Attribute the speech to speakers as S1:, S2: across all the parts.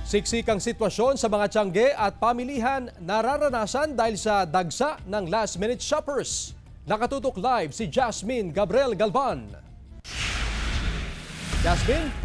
S1: Siksikang sitwasyon sa mga tiyangge at pamilihan nararanasan dahil sa dagsa ng last-minute shoppers. Nakatutok live si Jasmine Gabriel Galvan. Jasmine?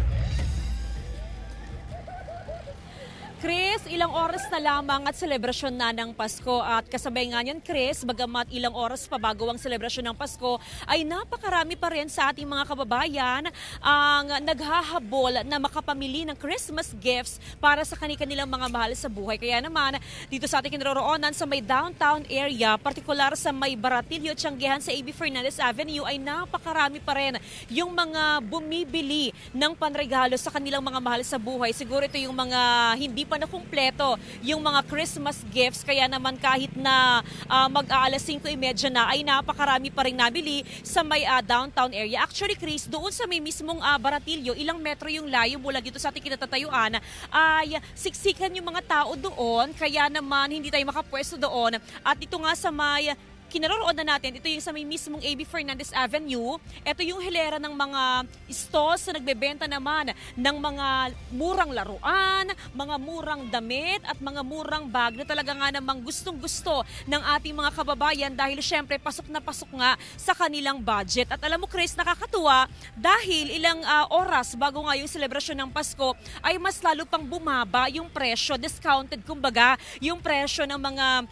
S2: Chris, ilang oras na lamang at selebrasyon na ng Pasko at kasabay nga niyan, Chris, bagamat ilang oras pa bago ang selebrasyon ng Pasko, ay napakarami pa rin sa ating mga kababayan ang naghahabol na makapamili ng Christmas gifts para sa kanilang mga mahal sa buhay. Kaya naman, dito sa ating kinaroroonan sa may downtown area, partikular sa may Baratillo, Tianggehan sa A.B. Fernandez Avenue, ay napakarami pa rin yung mga bumibili ng panregalo sa kanilang mga mahal sa buhay. Siguro ito yung mga hindi pa na kumpleto yung mga Christmas gifts, kaya naman kahit na mag-aalas 5:30 na ay napakarami pa rin nabili sa may downtown area. Actually, Chris, doon sa may mismong Baratillo, ilang metro yung layo mula dito sa ating kinatatayuan, ay siksikan yung mga tao doon, kaya naman hindi tayo makapwesto doon. At ito nga sa may kinaroroon na natin, ito yung sa may mismong A.B. Fernandez Avenue. Ito yung hilera ng mga stalls na nagbebenta naman ng mga murang laruan, mga murang damit at mga murang bag na talaga nga namang gustong-gusto ng ating mga kababayan dahil syempre pasok na pasok nga sa kanilang budget. At alam mo, Chris, nakakatuwa dahil ilang oras bago nga yung selebrasyon ng Pasko ay mas lalo pang bumaba yung presyo, discounted kumbaga, yung presyo ng mga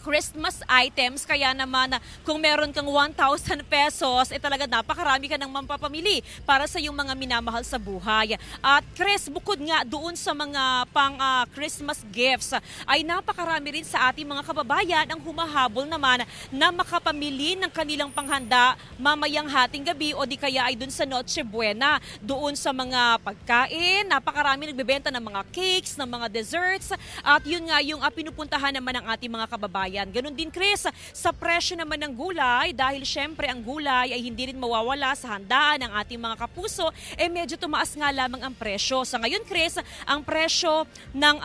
S2: Christmas items, kaya naman kung meron kang 1,000 pesos, talaga napakarami ka nang mampapamili para sa iyong mga minamahal sa buhay. At Chris, bukod nga doon sa mga pang Christmas gifts, ay napakarami rin sa ating mga kababayan ang humahabol naman na makapamili ng kanilang panghanda mamayang hating gabi o di kaya ay doon sa Noche Buena. Doon sa mga pagkain, napakarami nagbebenta ng mga cakes, ng mga desserts, at yun nga yung pinupuntahan naman ng ating mga kababayan. Ganon din, Chris, sa presyo naman ng gulay, dahil syempre ang gulay ay hindi rin mawawala sa handaan ng ating mga kapuso, medyo tumaas nga lamang ang presyo. Sa ngayon, Chris, ang presyo ng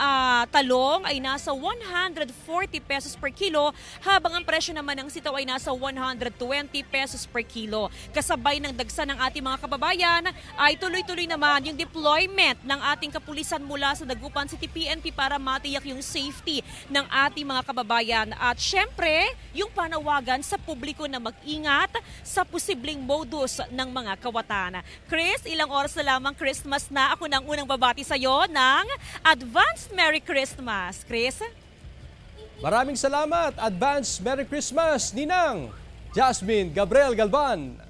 S2: talong ay nasa 140 pesos per kilo, habang ang presyo naman ng sitaw ay nasa 120 pesos per kilo. Kasabay ng dagsa ng ating mga kababayan ay tuloy-tuloy naman yung deployment ng ating kapulisan mula sa Dagupan City PNP para matiyak yung safety ng ating mga kababayan. At syempre, yung panawagan sa publiko na mag-ingat sa posibleng modus ng mga kawatan. Chris, ilang oras na lamang Christmas na. Ako nang unang babati sa iyo ng Advance Merry Christmas. Chris?
S1: Maraming salamat. Advance Merry Christmas, Ninang Jasmine Gabriel Galvan.